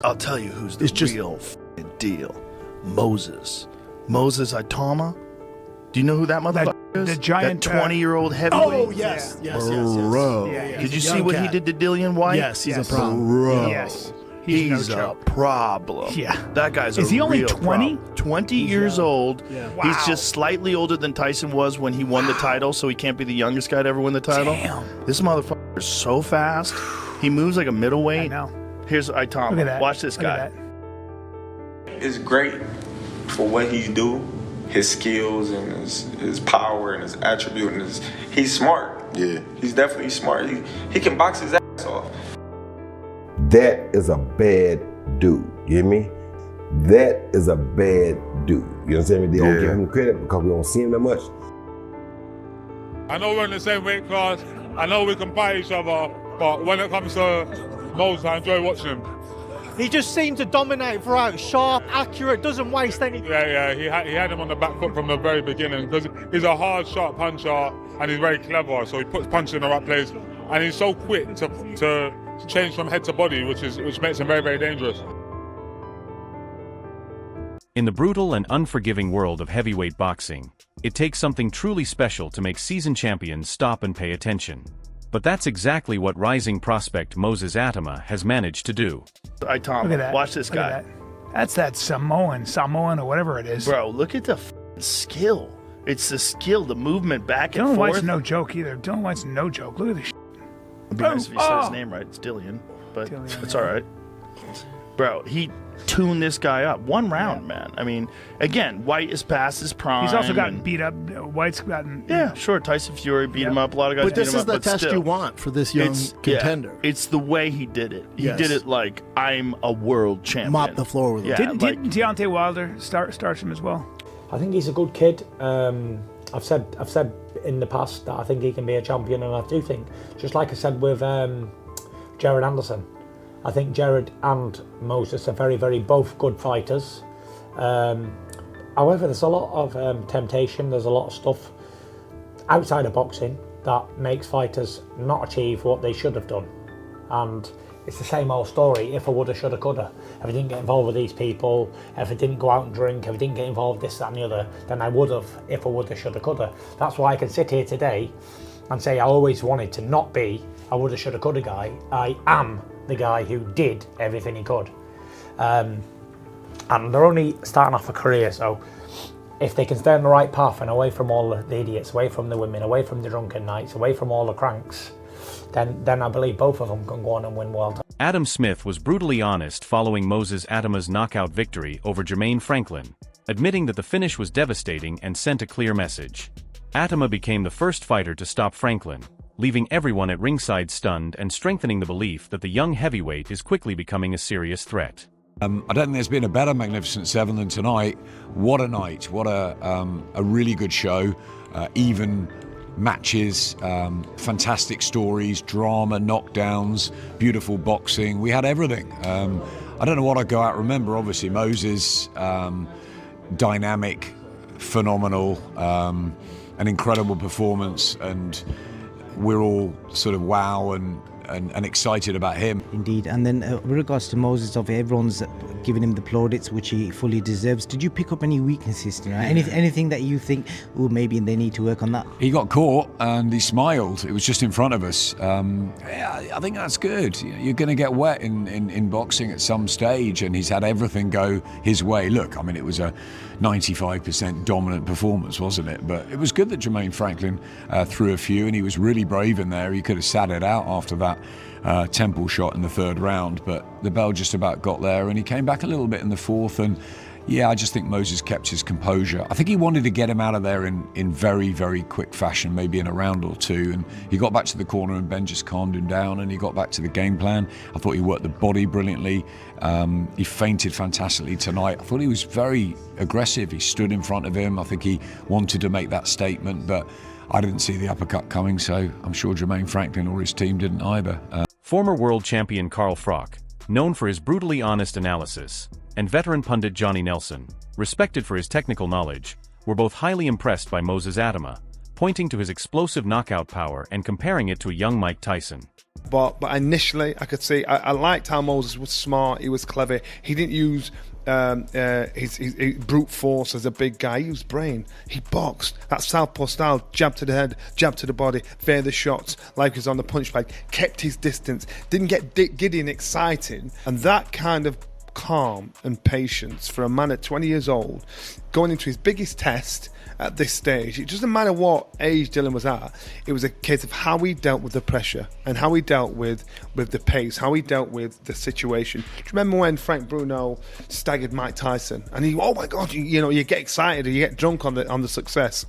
I'll tell you who's the real f***ing deal. Moses Itauma. Do you know who that motherfucker is? The giant, that 20-year-old heavyweight. Oh yes. Bro. Yeah. Did you see what he did to Dillian Whyte? Yes, he's a problem. Bro. Yes. He's no a joke. problem. Yeah. That guy's Is he only real 20? problem. 20 years old. Yeah. Wow. He's just slightly older than Tyson was when he won the title, so he can't be the youngest guy to ever win the title. Damn. This motherfucker is so fast. He moves like a middleweight. I know. Here's Itauma. Look at that. Watch this Look guy. at that. It's great for what he do, his skills and his power and his attribute and he's smart. Yeah. He's definitely smart. He can box his ass off. That is a bad dude. You hear me? That is a bad dude. You understand me? They don't give him credit because we don't see him that much. I know we're in the same weight class. I know we can fight each other, but when it comes to Moses, I enjoy watching him. He just seems to dominate throughout, sharp, accurate, doesn't waste any. Yeah, he had him on the back foot from the very beginning because he's a hard, sharp puncher and he's very clever. So he puts punches in the right place, and he's so quick to change from head to body, which makes him very, very dangerous. In the brutal and unforgiving world of heavyweight boxing, it takes something truly special to make seasoned champions stop and pay attention. But that's exactly what rising prospect Moses Itauma has managed to do. Itauma, Look at that. watch this Look at guy. that. That's that Samoan or whatever it is. Bro, look at the skill. It's the skill, the movement back and Dylan forth. White's no joke either. Dylan White's no joke. Look at this. It'd be nice if he said his name right. It's Dillian, but Dillian, it's yeah. all right. Bro, he tuned this guy up. One round, man. I mean, again, Whyte is past his prime. He's also gotten beat up. White's gotten. Yeah, sure. Tyson Fury beat him up. A lot of guys But beat this him is up. the But test still, you want for this young contender. It's the way he did it. He Yes. did it like, I'm a world champion. Mop the floor with him. Yeah, Didn't like, Deontay Wilder start him as well? I think he's a good kid. I've said in the past that I think he can be a champion, and I do think, just like I said with Jared Anderson, I think Jared and Moses are very, very both good fighters. However, there's a lot of temptation. There's a lot of stuff outside of boxing that makes fighters not achieve what they should have done. And it's the same old story, if I woulda, shoulda, coulda. If I didn't get involved with these people, if I didn't go out and drink, if I didn't get involved with this, that and the other, then I would have, if I woulda, shoulda, coulda. That's why I can sit here today and say I always wanted to not be a woulda, shoulda, coulda guy. I am the guy who did everything he could. And they're only starting off a career, so if they can stay on the right path and away from all the idiots, away from the women, away from the drunken nights, away from all the cranks, then I believe both of them can go on and win world. Adam Smith was brutally honest following Moses Itauma's knockout victory over Jermaine Franklin, admitting that the finish was devastating and sent a clear message. Itauma became the first fighter to stop Franklin, leaving everyone at ringside stunned and strengthening the belief that the young heavyweight is quickly becoming a serious threat. I don't think there's been a better Magnificent Seven than tonight. What a night. What a really good show. Even matches, fantastic stories, drama, knockdowns, beautiful boxing. We had everything. I don't know what I'd go out remember. Obviously, Moses, dynamic, phenomenal, an incredible performance, and we're all sort of wow and excited about him. Indeed. And then with regards to Moses, obviously everyone's giving him the plaudits, which he fully deserves. Did you pick up any weaknesses? Anything that you think, oh, maybe they need to work on that? He got caught and he smiled. It was just in front of us. Yeah, I think that's good. You're going to get wet in boxing at some stage, and he's had everything go his way. Look, I mean, it was a 95% dominant performance, wasn't it? But it was good that Jermaine Franklin threw a few, and he was really brave in there. He could have sat it out after that temple shot in the third round, but the bell just about got there, and he came back a little bit in the fourth. And yeah, I just think Moses kept his composure. I think he wanted to get him out of there in very, very quick fashion, maybe in a round or two, and he got back to the corner and Ben just calmed him down and he got back to the game plan. I thought he worked the body brilliantly. He feinted fantastically tonight. I thought he was very aggressive. He stood in front of him. I think he wanted to make that statement, but I didn't see the uppercut coming, so I'm sure Jermaine Franklin or his team didn't either. Former world champion Carl Froch, known for his brutally honest analysis, and veteran pundit Johnny Nelson, respected for his technical knowledge, were both highly impressed by Moses Itauma, pointing to his explosive knockout power and comparing it to a young Mike Tyson. But initially, I could see I liked how Moses was smart. He was clever. He didn't use his brute force as a big guy. He used brain. He boxed that southpaw style, jab to the head, jab to the body, veer the shots like he was on the punch bag. Kept his distance. Didn't get giddy and exciting. And that kind of calm and patience for a man at 20 years old, going into his biggest test at this stage. It doesn't matter what age Dillian was at. It was a case of how he dealt with the pressure and how he dealt with the pace, how he dealt with the situation. Do you remember when Frank Bruno staggered Mike Tyson? And he, oh my God, you get excited or you get drunk on the success.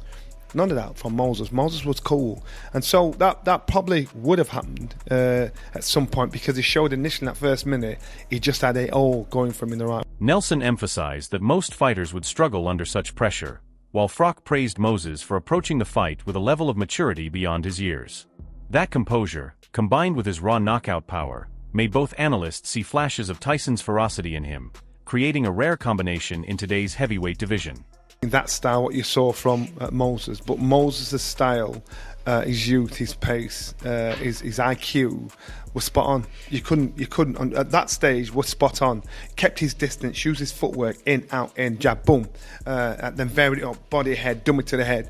None of that from Moses. Moses was cool. And so that probably would have happened at some point, because he showed initially in that first minute, he just had it all going for him in the right way. Nelson emphasized that most fighters would struggle under such pressure, while Frock praised Moses for approaching the fight with a level of maturity beyond his years. That composure, combined with his raw knockout power, made both analysts see flashes of Tyson's ferocity in him, creating a rare combination in today's heavyweight division. That style, what you saw from Moses, but Moses' style, his youth, his pace, his IQ was spot on. You couldn't at that stage was spot on. Kept his distance, used his footwork, in, out, in, jab, boom, and then varied it up, body, head, dummy to the head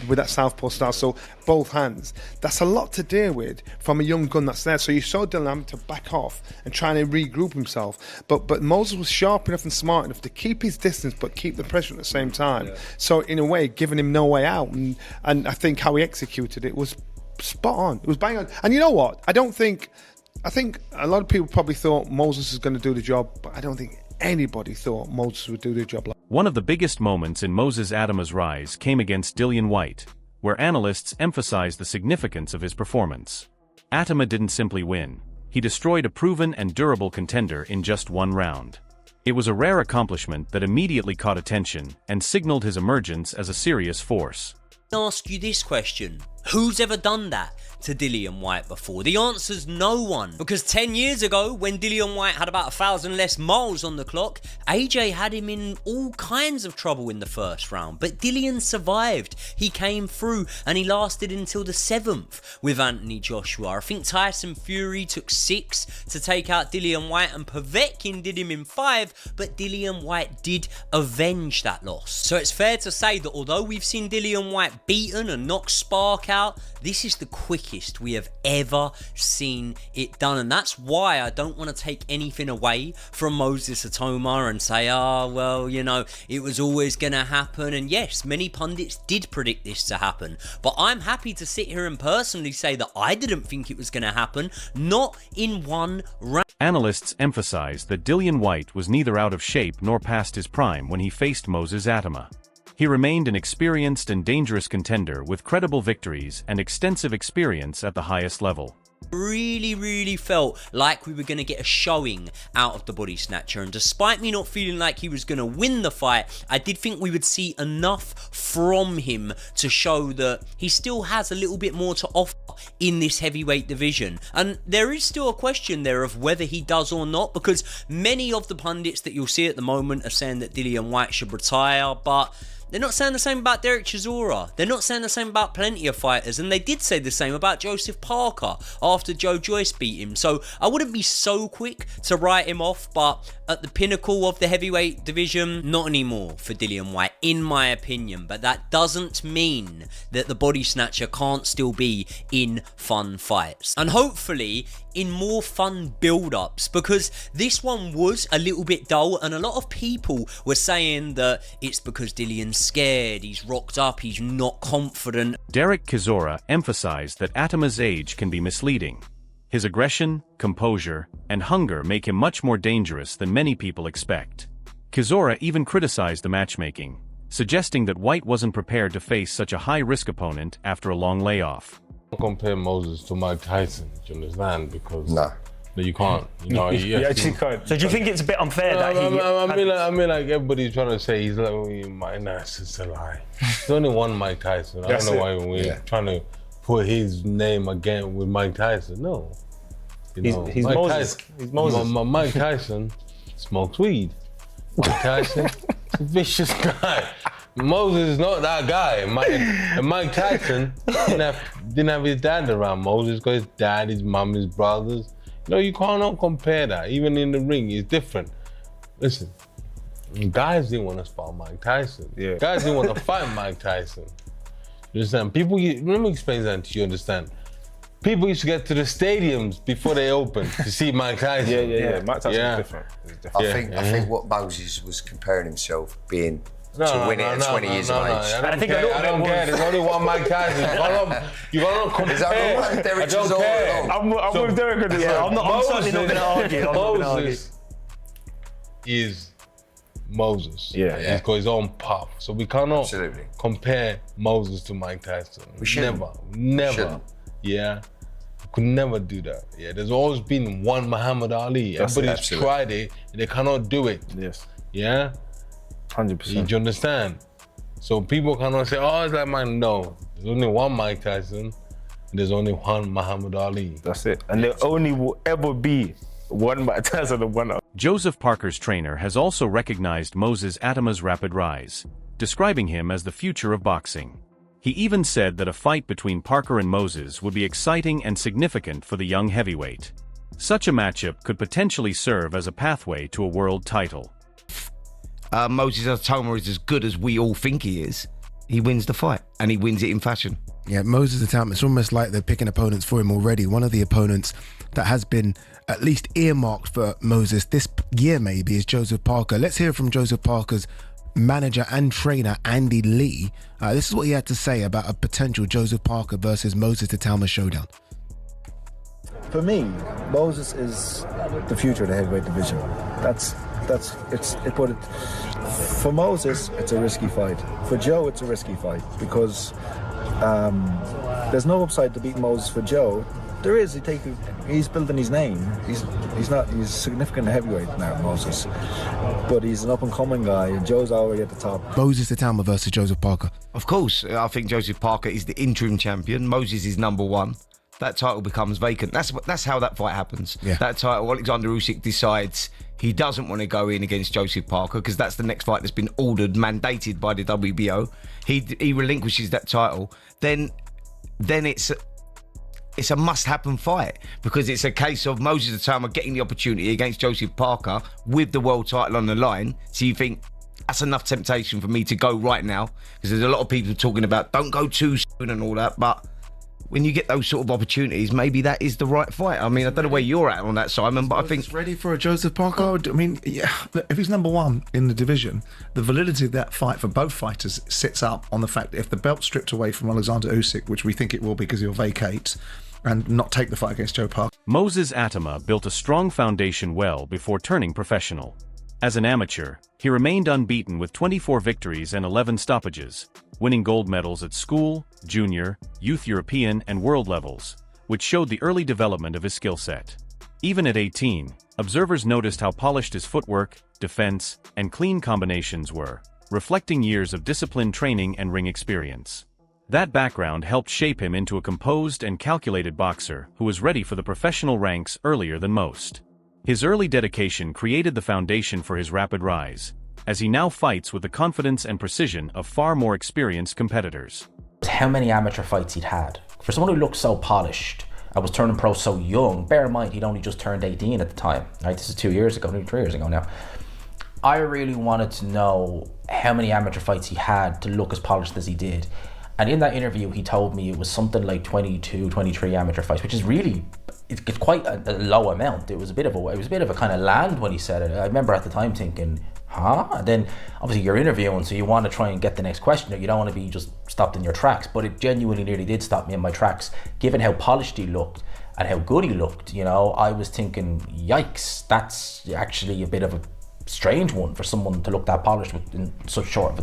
with that southpaw style. So both hands. That's a lot to deal with from a young gun that's there. So you saw Dillian having to back off and trying to regroup himself. But Moses was sharp enough and smart enough to keep his distance but keep the pressure at the same time. Yeah. So in a way, giving him no way out. And I think how he executed it was spot on. It was bang on. And you know what? I think a lot of people probably thought Moses was going to do the job, but I don't think anybody thought Moses would do the job. One of the biggest moments in Moses Itauma's rise came against Dillian Whyte, where analysts emphasized the significance of his performance. Itauma didn't simply win. He destroyed a proven and durable contender in just one round. It was a rare accomplishment that immediately caught attention and signaled his emergence as a serious force. Ask you this question. Who's ever done that to Dillian Whyte before? The answer's no one. Because 10 years ago, when Dillian Whyte had about 1,000 less miles on the clock, AJ had him in all kinds of trouble in the first round. But Dillian survived. He came through and he lasted until the 7th with Anthony Joshua. I think Tyson Fury took 6 to take out Dillian Whyte, and Povetkin did him in 5, but Dillian Whyte did avenge that loss. So it's fair to say that although we've seen Dillian Whyte beaten and knock spark out, this is the quickest we have ever seen it done. And that's why I don't want to take anything away from Moses Itauma and say, oh, well, it was always going to happen. And yes, many pundits did predict this to happen. But I'm happy to sit here and personally say that I didn't think it was going to happen, not in one round. Analysts emphasized that Dillian Whyte was neither out of shape nor past his prime when he faced Moses Itauma. He remained an experienced and dangerous contender with credible victories and extensive experience at the highest level. Really felt like we were going to get a showing out of the body snatcher, and despite me not feeling like he was going to win the fight, I did think we would see enough from him to show that he still has a little bit more to offer in this heavyweight division. And there is still a question there of whether he does or not, because many of the pundits that you'll see at the moment are saying that Dillian Whyte should retire, but they're not saying the same about Derek Chisora. They're not saying the same about plenty of fighters. And they did say the same about Joseph Parker after Joe Joyce beat him. So I wouldn't be so quick to write him off. But at the pinnacle of the heavyweight division, not anymore for Dillian Whyte, in my opinion. But that doesn't mean that the body snatcher can't still be in fun fights. And hopefully in more fun build-ups, because this one was a little bit dull, and a lot of people were saying that it's because Dillian's scared, he's rocked up, he's not confident. Derek Chisora emphasized that Itauma's age can be misleading. His aggression, composure, and hunger make him much more dangerous than many people expect. Chisora even criticized the matchmaking, suggesting that Whyte wasn't prepared to face such a high-risk opponent after a long layoff. Compare Moses to Mike Tyson, do you understand? Because no, you can't. You actually can't. So do you think it's a bit unfair that he? I mean, like everybody's trying to say he's like Mike Tyson's a lie. There's only one Mike Tyson. I don't know why we're trying to put his name again with Mike Tyson. No, he's Moses. He's Moses. Mike Tyson smokes weed. Mike Tyson, is a vicious guy. Moses is not that guy. Mike Tyson didn't have his dad around. Moses got his dad, his mum, his brothers. You cannot compare that. Even in the ring, it's different. Listen, guys didn't want to spar Mike Tyson. Yeah. Guys didn't want to fight Mike Tyson. You understand? Let me explain that to you, understand? People used to get to the stadiums before they opened to see Mike Tyson. Yeah. Mike Tyson is different. I think what Moses was comparing himself being to win it at 20 years of age. I don't care. There's only one Mike Tyson. You gotta compare. Is that right? I don't care. I'm with Derek on this. I'm certainly not going to argue. Moses is Moses. Yeah. He's got his own path. So we cannot compare Moses to Mike Tyson. We shouldn't. Never. Yeah. We could never do that. Yeah. There's always been one Muhammad Ali. Everybody's tried it and they cannot do it. Yes. Yeah? 100%. Do you understand? So people cannot say, oh, it's like mine. No. There's only one Mike Tyson and there's only one Muhammad Ali. That's it. And there only will ever be one Mike Tyson and one. Joseph Parker's trainer has also recognized Moses Itauma's rapid rise, describing him as the future of boxing. He even said that a fight between Parker and Moses would be exciting and significant for the young heavyweight. Such a matchup could potentially serve as a pathway to a world title. Moses Itauma is as good as we all think he is. He wins the fight, and he wins it in fashion. Yeah, Moses Itauma, it's almost like they're picking opponents for him already. One of the opponents that has been at least earmarked for Moses this year maybe is Joseph Parker. Let's hear from Joseph Parker's manager and trainer, Andy Lee. This is what he had to say about a potential Joseph Parker versus Moses Itauma showdown. For me, Moses is the future of the heavyweight division. For Moses, it's a risky fight. For Joe, it's a risky fight because there's no upside to beat Moses for Joe. There is. He's building his name. He's significant heavyweight now, Moses, but he's an up and coming guy. And Joe's already at the top. Moses Itauma versus Joseph Parker. Of course, I think Joseph Parker is the interim champion. Moses is number one. That title becomes vacant. That's how that fight happens. Yeah. That title, Alexander Usyk decides he doesn't want to go in against Joseph Parker because that's the next fight that's been ordered, mandated by the WBO. He relinquishes that title. Then it's a must-happen fight because it's a case of Moses Itauma getting the opportunity against Joseph Parker with the world title on the line. So you think that's enough temptation for me to go right now because there's a lot of people talking about don't go too soon and all that, but when you get those sort of opportunities, maybe that is the right fight. I mean, I don't know where you're at on that, Simon, but I think... ready for a Joseph Parker? I mean, yeah, if he's number one in the division, the validity of that fight for both fighters sits up on the fact that if the belt's stripped away from Alexander Usyk, which we think it will because he'll vacate and not take the fight against Joe Parker. Moses Itauma built a strong foundation well before turning professional. As an amateur, he remained unbeaten with 24 victories and 11 stoppages, winning gold medals at school, junior, youth European, and world levels, which showed the early development of his skill set. Even at 18, observers noticed how polished his footwork, defense, and clean combinations were, reflecting years of disciplined training and ring experience. That background helped shape him into a composed and calculated boxer who was ready for the professional ranks earlier than most. His early dedication created the foundation for his rapid rise, as he now fights with the confidence and precision of far more experienced competitors. How many amateur fights he'd had. For someone who looked so polished and was turning pro so young, bear in mind he'd only just turned 18 at the time, right? This is 2 years ago, 3 years ago now. I really wanted to know how many amateur fights he had to look as polished as he did. And in that interview, he told me it was something like 22, 23 amateur fights, which is really, it's quite a low amount. It was a bit of a kind of land when he said it. I remember at the time thinking, huh? And then obviously you're interviewing, so you want to try and get the next question. You don't want to be just stopped in your tracks, but it genuinely nearly did stop me in my tracks, given how polished he looked and how good he looked. You know, I was thinking, yikes, that's actually a bit of a strange one for someone to look that polished in such short of a